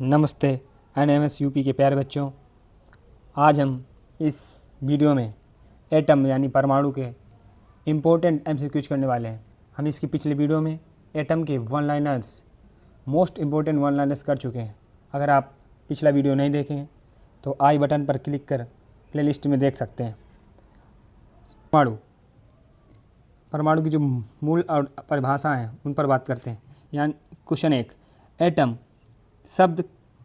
नमस्ते NMS UP के प्यारे बच्चों। आज हम इस वीडियो में एटम यानी परमाणु के इम्पोर्टेंट एमसीक्यूज करने वाले हैं। हम इसकी पिछले वीडियो में एटम के one liners most important one liners कर चुके हैं। अगर आप पिछला वीडियो नहीं देखें तो आई बटन पर क्लिक कर प्लेलिस्ट में देख सकते हैं। परमाणु की जो मूल और परिभाषा हैं उन पर बात करते हैं। यानी क्वेश्चन 1, एटम शब्द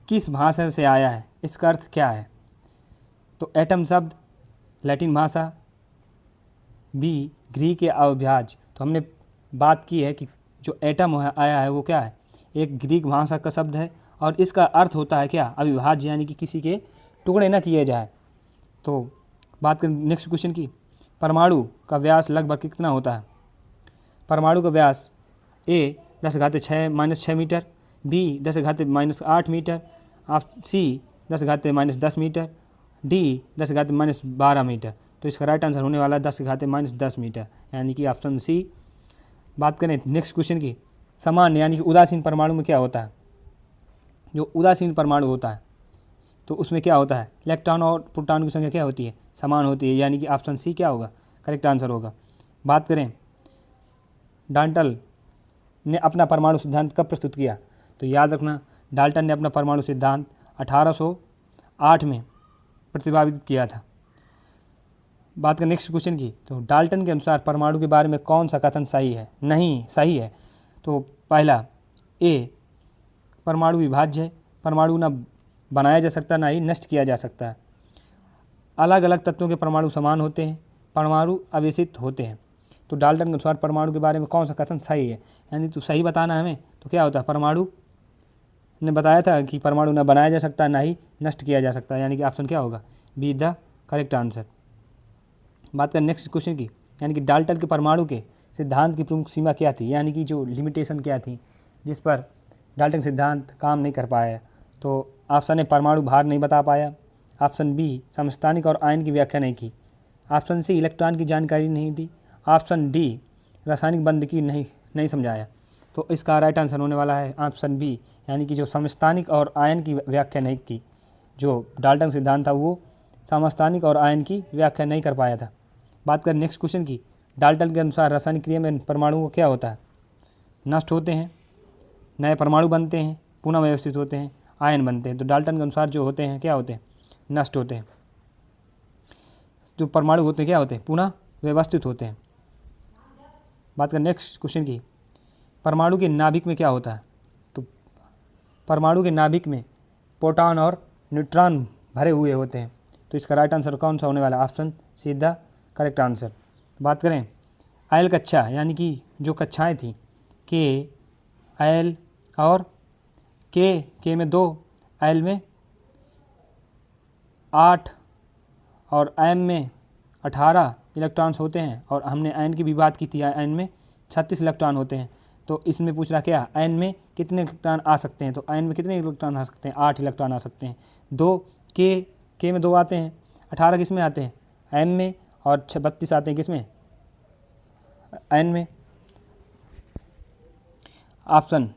किस भाषा से आया है, इसका अर्थ क्या है? तो एटम शब्द लैटिन भाषा, बी ग्रीक या अविभाज्य। तो हमने बात की है कि जो एटम आया है वो क्या है, एक ग्रीक भाषा का शब्द है और इसका अर्थ होता है क्या, अविभाज्य, यानी कि किसी के टुकड़े न किए जाए। तो बात करें नेक्स्ट क्वेश्चन की, परमाणु का व्यास लगभग कितना होता है? परमाणु का व्यास ए 10⁻⁻6 मीटर, बी 10⁻⁻8 मीटर, सी 10⁻⁻10 मीटर, डी 10⁻⁻12 मीटर। तो इसका राइट आंसर होने वाला है 10⁻⁻10 मीटर, यानी कि ऑप्शन सी। बात करें नेक्स्ट क्वेश्चन की, सामान्य यानी कि उदासीन परमाणु में क्या होता है? जो उदासीन परमाणु होता है तो उसमें क्या होता है, इलेक्ट्रॉन और प्रोटॉन की संख्या क्या होती है, समान होती है, यानी कि ऑप्शन सी क्या होगा, करेक्ट आंसर होगा। बात करें डाल्टन ने अपना परमाणु सिद्धांत कब प्रस्तुत किया? तो याद रखना, डाल्टन ने अपना परमाणु सिद्धांत 1808 में प्रतिपादित किया था। बात करें नेक्स्ट क्वेश्चन की, तो डाल्टन के अनुसार परमाणु के बारे में कौन सा कथन सही है, नहीं सही है? तो पहला ए, परमाणु विभाज्य है, परमाणु ना बनाया जा सकता ना ही नष्ट किया जा सकता है। अलग अलग तत्वों के परमाणु समान होते हैं, परमाणु अवेशित होते हैं। तो डाल्टन के अनुसार परमाणु के बारे में कौन सा कथन सही है, यानी तो सही बताना है हमें। तो क्या होता है, परमाणु ने बताया था कि परमाणु ना बनाया जा सकता ना ही नष्ट किया जा सकता, यानी कि ऑप्शन क्या होगा, बी द करेक्ट आंसर। बात करें नेक्स्ट क्वेश्चन की, यानी कि डाल्टन के परमाणु के सिद्धांत की प्रमुख सीमा क्या थी, यानी कि जो लिमिटेशन क्या थी जिस पर डाल्टन सिद्धांत काम नहीं कर पाया? तो ऑप्शन ए, परमाणु भार नहीं बता पाया, ऑप्शन बी, समस्थानिक और आयन की व्याख्या नहीं की, ऑप्शन सी, इलेक्ट्रॉन की जानकारी नहीं दी, ऑप्शन डी, रासायनिक बंध की नहीं समझाया। तो इसका राइट आंसर होने वाला है ऑप्शन बी, यानी कि जो समस्थानिक और आयन की व्याख्या नहीं की। जो डाल्टन सिद्धांत था वो समस्थानिक और आयन की व्याख्या नहीं कर पाया था। बात करें नेक्स्ट क्वेश्चन की, डाल्टन के अनुसार रासायनिक क्रिया में परमाणु क्या होता है, नष्ट होते हैं, नए परमाणु बनते हैं, पुनः व्यवस्थित होते हैं, आयन बनते हैं। तो डाल्टन के अनुसार जो होते हैं क्या होते हैं, नष्ट होते हैं। जो परमाणु होते हैं क्या होते हैं, पुनः व्यवस्थित होते हैं। बात करें नेक्स्ट क्वेश्चन की, परमाणु के नाभिक में क्या होता है? तो परमाणु के नाभिक में प्रोटॉन और न्यूट्रॉन भरे हुए होते हैं। तो इसका राइट आंसर कौन सा होने वाला है, ऑप्शन सीधा करेक्ट आंसर। बात करें आयल कक्षा, यानी कि जो कक्षाएं थी के, आयल और के में 2, आयल में 8 और एम में 18 इलेक्ट्रॉन्स होते हैं, और हमने आयन की भी बात की थी, आयन में 36 इलेक्ट्रॉन होते हैं। तो इसमें पूछ रहा क्या, आयन में कितने इलेक्ट्रॉन आ सकते हैं? तो आयन में कितने इलेक्ट्रॉन आ सकते हैं, 8 इलेक्ट्रॉन आ सकते हैं। 2 के में 2 आते हैं, 18 किस में आते हैं, एम में, और 32 आते हैं किस में, आयन में। ऑप्शन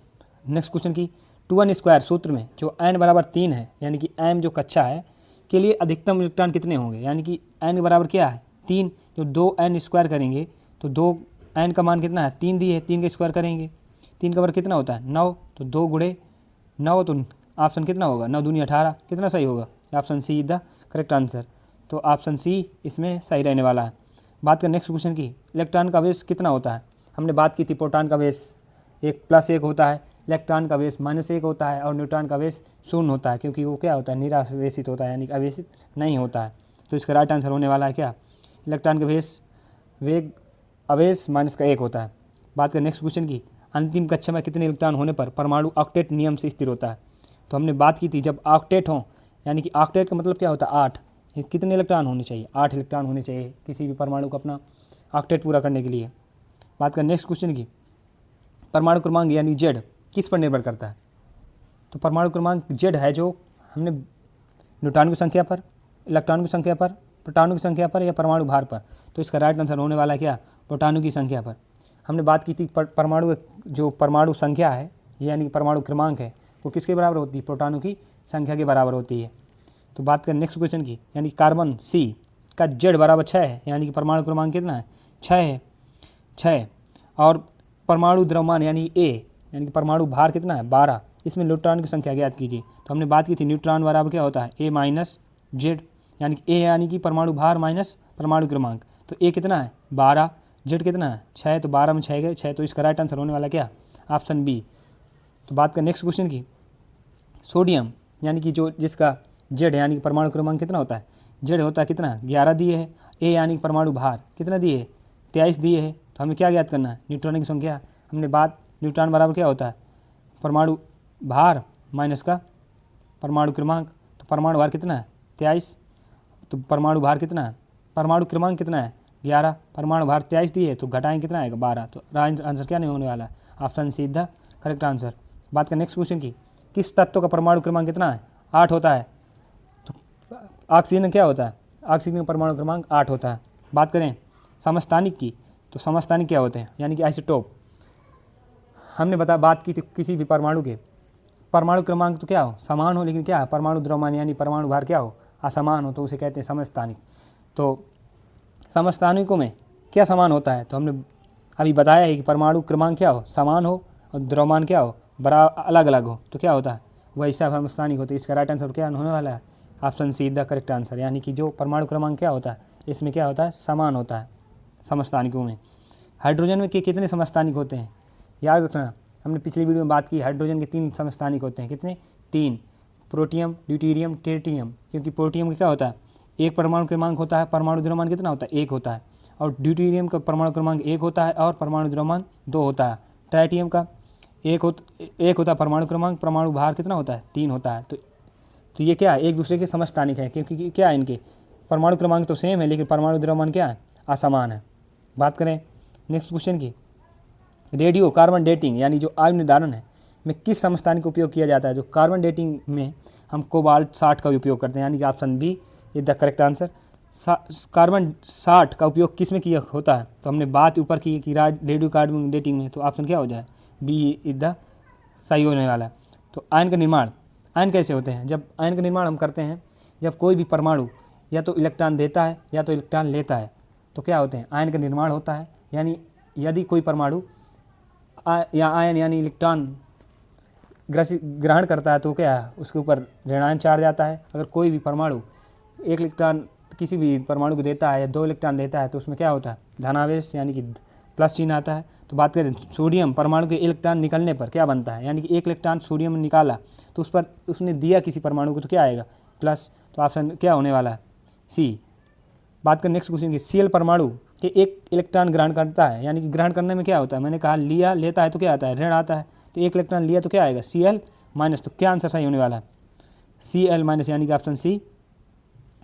नेक्स्ट क्वेश्चन की, 2n² सूत्र में जो n बराबर 3 है, यानी कि m जो कक्षा है के लिए अधिकतम इलेक्ट्रॉन कितने होंगे, यानी कि n बराबर क्या है 3, जो 2n² करेंगे तो 2n का मान कितना है, 3 दी है, 3 का स्क्वायर करेंगे, 3 का वर्ग कितना होता है 9, तो 2 गुणे 9, तो ऑप्शन कितना होगा, 9 दूनी 18, कितना सही होगा, option see the correct answer. तो ऑप्शन सी इसमें सही रहने वाला है। बात करें नेक्स्ट क्वेश्चन की, इलेक्ट्रॉन का वेश कितना होता है? हमने बात की थी प्रोटॉन का वेश 1+1 होता है, इलेक्ट्रॉन का वेश -1 होता है, और न्यूट्रॉन का वेश 0 होता है, क्योंकि वो क्या होता है, निरावेशित होता है, यानी कि आवेशित नहीं होता है। तो इसका राइट आंसर होने वाला है क्या, इलेक्ट्रॉन का वेग आवेश -1 होता है। बात करें नेक्स्ट क्वेश्चन की, अंतिम कक्षा में कितने इलेक्ट्रॉन होने पर परमाणु ऑक्टेट नियम से स्थिर होता है? तो हमने बात की थी जब ऑक्टेट हो, यानी कि ऑक्टेट का मतलब क्या होता है 8, कितने इलेक्ट्रॉन होने चाहिए, 8 इलेक्ट्रॉन होने चाहिए किसी भी परमाणु को अपना ऑक्टेट पूरा करने के लिए। बात करें नेक्स्ट क्वेश्चन की, परमाणु क्रमांक यानी जेड किस पर निर्भर करता है? तो परमाणु क्रमांक जेड है जो हमने न्यूट्रॉन की संख्या पर, इलेक्ट्रॉन की संख्या पर, प्रोटॉनों की संख्या पर, या परमाणु भार पर? तो इसका राइट आंसर होने वाला है क्या, प्रोटॉनों की संख्या पर। हमने बात की थी परमाणु जो परमाणु संख्या है यानी कि परमाणु क्रमांक है वो किसके बराबर होती है? प्रोटॉनों की संख्या के बराबर होती है। तो बात करें नेक्स्ट क्वेश्चन की, यानी कार्बन C का Z बराबर 6 है, यानी कि परमाणु क्रमांक कितना है? 6 है, 6। और परमाणु द्रव्यमान यानी A, यानी कि परमाणु भार कितना है? 12। इसमें न्यूट्रॉन की संख्या ज्ञात कीजिए। तो हमने बात की थी न्यूट्रॉन बराबर क्या होता है? A माइनस Z, यानी कि A यानी कि परमाणु भार माइनस परमाणु क्रमांक। तो A कितना है? 12, Z कितना है? 6। तो 12 में 6 गए 6, तो इसका राइट आंसर होने वाला क्या? Option B. तो बात करें नेक्स्ट क्वेश्चन की, सोडियम यानी कि जो जिसका Z यानी कि परमाणु क्रमांक कितना होता है? Z होता है कितना? 11 दिए है। A यानी कि परमाणु भार कितना दिए है? 23 दिए है। तो हमें क्या ज्ञात करना है? न्यूट्रॉन की संख्या। हमने बात न्यूट्रॉन बराबर क्या होता है? परमाणु भार माइनस का परमाणु क्रमांक। तो परमाणु भार कितना है? 23। तो परमाणु भार कितना है? परमाणु क्रमांक कितना है? 11। परमाणु भार 23 दिए तो घटाएं कितना आएगा? 12। तो आंसर क्या नहीं होने वाला है? Option see the correct answer. बात करें नेक्स्ट क्वेश्चन की, किस तत्व का परमाणु क्रमांक कितना है? 8 होता है। तो ऑक्सीजन क्या होता है? ऑक्सीजन का परमाणु क्रमांक 8 होता है। बात करें समस्थानिक की, तो समस्थानिक क्या होते हैं? यानी कि आइसोटोप। हमने बात की थी किसी भी परमाणु के परमाणु क्रमांक तो क्या हो? समान हो, लेकिन क्या है? परमाणु द्रव्यमान यानी परमाणु भार क्या हो? असमान हो, तो उसे कहते हैं समस्थानिक। तो समस्थानिकों में क्या समान होता है? तो हमने अभी बताया है कि परमाणु क्रमांक क्या हो? समान हो, और द्रव्यमान क्या हो? अलग अलग हो, तो क्या होता है? वही समस्थानिक होते हैं। इसका राइट आंसर क्या होने वाला है? Option see the correct answer. यानी कि जो परमाणु क्रमांक क्या होता है, इसमें क्या होता है? समान होता है समस्थानिकों में। हाइड्रोजन में कितने समस्थानिक होते हैं? याद रखना, हमने पिछली वीडियो में बात की हाइड्रोजन के 3 समस्थानिक होते हैं। कितने? 3, प्रोटियम, ड्यूटेरियम, ट्रिटियम। क्योंकि प्रोटियम का क्या होता है? एक परमाणु क्रमांक होता है, परमाणु द्रव्यमान कितना होता है? 1 होता है। और ड्यूटेरियम का परमाणु क्रमांक 1 होता है और परमाणु द्रव्यमान 2 होता है। ट्राइटियम का एक होता है परमाणु क्रमांक, परमाणु भार कितना होता है? 3 होता है। तो ये क्या है? एक दूसरे के समस्थानिक है, क्योंकि क्या है? इनके परमाणु क्रमांक तो सेम है, लेकिन परमाणु द्रव्यमान क्या है? असमान है। बात करें नेक्स्ट क्वेश्चन की, रेडियो कार्बन डेटिंग यानी जो आयु निर्धारण है में किस समस्थानिक का उपयोग किया जाता है? जो कार्बन डेटिंग में हम कोबाल्ट 60 का उपयोग करते हैं, यानी कि option B is the correct answer. Carbon 60 का उपयोग किस में किया होता है? तो हमने बात ऊपर की कि रेडियो कार्बन डेटिंग में, तो ऑप्शन क्या हो जाए? बी इज द सही होने वाला है। तो आयन का निर्माण, आयन कैसे होते हैं? जब आयन का निर्माण हम करते हैं, जब कोई भी परमाणु या तो इलेक्ट्रॉन देता है या तो इलेक्ट्रॉन लेता है, तो क्या होते हैं? आयन का निर्माण होता है। यानी यदि कोई परमाणु या आयन यानी इलेक्ट्रॉन ग्रहण करता है, तो क्या है? उसके ऊपर ऋणायन चार्ज आता है। अगर कोई भी परमाणु एक इलेक्ट्रॉन किसी भी परमाणु को देता है या 2 इलेक्ट्रॉन देता है, तो उसमें क्या होता है? धनावेश यानी कि प्लस चिन्ह आता है। तो बात करें सोडियम, परमाणु के इलेक्ट्रॉन निकलने पर क्या बनता है? यानी कि एक इलेक्ट्रॉन सोडियम निकाला, तो उस पर उसने दिया किसी परमाणु को, तो क्या आएगा? प्लस। तो ऑप्शन क्या होने वाला है? सी। बात करें नेक्स्ट क्वेश्चन की, Cl परमाणु के एक इलेक्ट्रॉन ग्रहण करता है, यानी कि ग्रहण करने में क्या होता है? मैंने कहा लिया, लेता है तो क्या आता है? ऋण आता है। तो एक इलेक्ट्रॉन लिया तो क्या आएगा? Cl minus. तो क्या आंसर सही होने वाला है? Cl माइनस, यानी कि ऑप्शन सी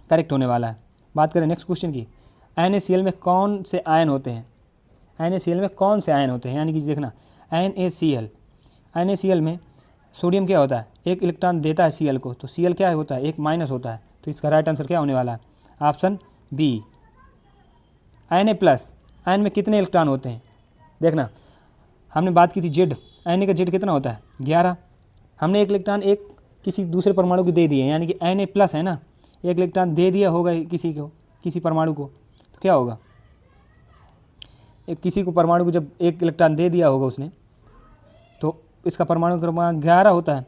करेक्ट होने वाला है। बात करें नेक्स्ट क्वेश्चन की, NaCl में कौन से आयन होते हैं? NaCl में कौन से आयन होते हैं? यानी कि देखना NaCl में सोडियम क्या होता है? एक इलेक्ट्रॉन देता है Cl को, तो Cl क्या होता है? एक माइनस होता है। तो इसका राइट आंसर क्या होने वाला है? Option B. Na+, आयन में कितने इलेक्ट्रॉन होते हैं? देखना, हमने बात की थी Z, Na का Z कितना होता है? 11। हमने एक इलेक्ट्रॉन एक किसी दूसरे परमाणु को दे दिए, यानी कि Na+ है ना, एक इलेक्ट्रॉन दे दिया होगा किसी परमाणु को, तो क्या होगा? किसी को परमाणु को जब एक इलेक्ट्रॉन दे दिया होगा उसने, तो इसका परमाणु क्रमांक 11 होता है।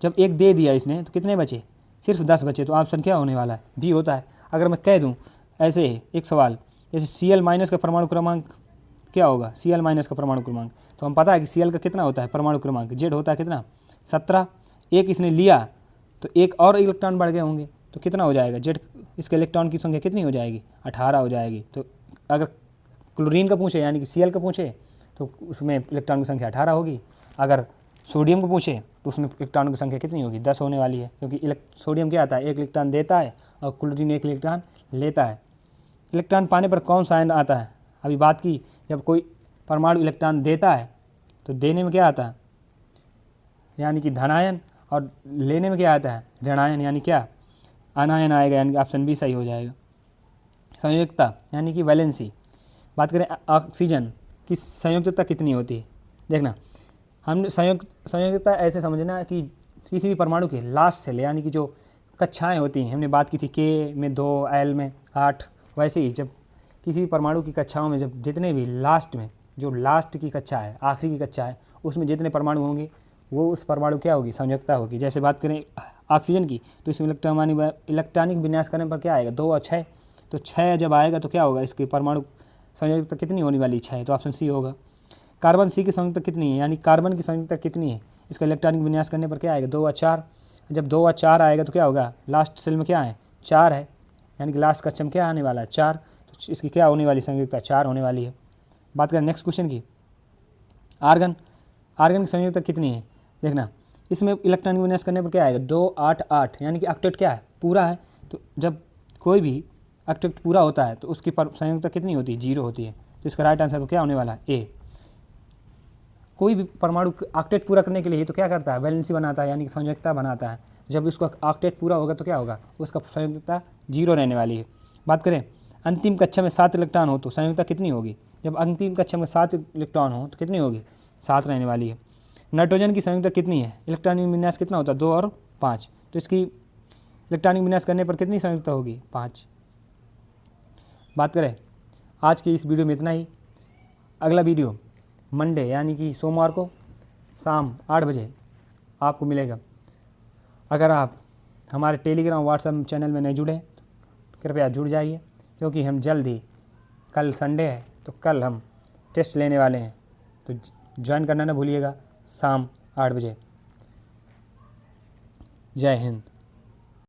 जब एक दे दिया इसने, तो कितने बचे? सिर्फ 10 बचे। तो ऑप्शन क्या होने वाला है? बी होता है। अगर मैं कह दूं ऐसे एक सवाल, जैसे Cl- का परमाणु क्रमांक क्या होगा? Cl- का परमाणु क्रमांक, तो हम पता है कि Cl का कितना होता है परमाणु क्रमांक? Z होता है कितना? 17। एक इसने लिया तो एक और इलेक्ट्रॉन बढ़ गए होंगे, तो कितना हो जाएगा? Z इसके इलेक्ट्रॉन की संख्या कितनी हो जाएगी? 18 हो जाएगी। तो अगर क्लोरीन का पूछे, यानी कि Cl का पूछे, तो उसमें इलेक्ट्रॉन की संख्या 18 होगी। अगर सोडियम को पूछे तो उसमें इलेक्ट्रॉन की संख्या कितनी होगी? 10 होने वाली है, क्योंकि सोडियम क्या आता है? एक इलेक्ट्रॉन देता है और क्लोरीन एक इलेक्ट्रॉन लेता है। इलेक्ट्रॉन पाने पर कौन सा आयन आता है? अभी बात की, जब कोई परमाणु इलेक्ट्रॉन देता है तो देने में क्या आता है? यानी कि धनायन, और लेने में क्या आता है? ऋणायन, यानी क्या? अनायन आएगा, यानी कि ऑप्शन बी सही हो जाएगा। संयुक्तता यानी कि वैलेंसी, बात करें ऑक्सीजन की संयुक्तता कितनी होती है? देखना, हम संयुक्तता ऐसे समझना कि किसी भी परमाणु के लास्ट सेल यानी कि जो कक्षाएं होती हैं, हमने बात की थी के में 2, एल में 8, वैसे ही जब किसी भी परमाणु की कक्षाओं में जब जितने भी लास्ट में जो लास्ट की कक्षा है, आखिरी की कक्षा है, उसमें जितने परमाणु होंगे वो उस परमाणु क्या होगी, संयोजकता होगी। जैसे बात करें ऑक्सीजन की तो इसमें इलेक्ट्रॉनिक विन्यास करने पर क्या आएगा, 2 और 6, तो 6 जब आएगा तो क्या होगा, इसकी परमाणु संयोजकता कितनी होने वाली, 6, तो ऑप्शन सी होगा। कार्बन सी की संयोजकता कितनी है, यानी कार्बन की संयोजकता कितनी है, इसका इलेक्ट्रॉनिक विन्यास करने पर क्या आएगा, 2 और 4। जब 2 और 4 आएगा तो क्या होगा, लास्ट सेल में क्या है, 4 है, यानी कि लास्ट कक्षा में क्या आने वाला है, 4, तो इसकी क्या होने वाली संयोजकता, 4 होने वाली है। बात करें नेक्स्ट क्वेश्चन की, आर्गन की संयोजकता कितनी है, देखना इसमें इलेक्ट्रॉनिक विन्यास करने पर क्या आएगा, 2, 8, 8, यानी कि ऑक्टेट क्या है, पूरा है। तो जब कोई भी ऑक्टेट पूरा होता है तो उसकी संयोजकता कितनी होती है, 0 होती है। तो इसका राइट आंसर क्या होने वाला है, ए। कोई भी परमाणु ऑक्टेट पूरा करने के लिए तो क्या करता है, वैलेंसी बनाता है, यानी कि संयोजकता बनाता है। जब उसका ऑक्टेट पूरा होगा तो क्या होगा, उसका संयोजकता 0 रहने वाली है। बात करें अंतिम कक्षा में 7 इलेक्ट्रॉन हो तो संयोजकता कितनी होगी, जब अंतिम कक्षा में 7 इलेक्ट्रॉन हो तो कितनी होगी, 7 रहने वाली है। नाइट्रोजन की संयोजकता कितनी है, इलेक्ट्रॉनिक विन्यास कितना होता है, 2 और 5, तो इसकी इलेक्ट्रॉनिक विन्यास करने पर कितनी संयोजकता होगी, 5। बात करें आज की इस वीडियो में इतना ही। अगला वीडियो मंडे यानी कि सोमवार को शाम 8 बजे आपको मिलेगा। अगर आप हमारे टेलीग्राम व्हाट्सएप चैनल में नहीं जुड़े तो कृपया जुड़ जाइए, क्योंकि हम जल्द ही, कल संडे है तो कल हम टेस्ट लेने वाले हैं, तो ज्वाइन करना ना भूलिएगा शाम 8 बजे। जय हिंद।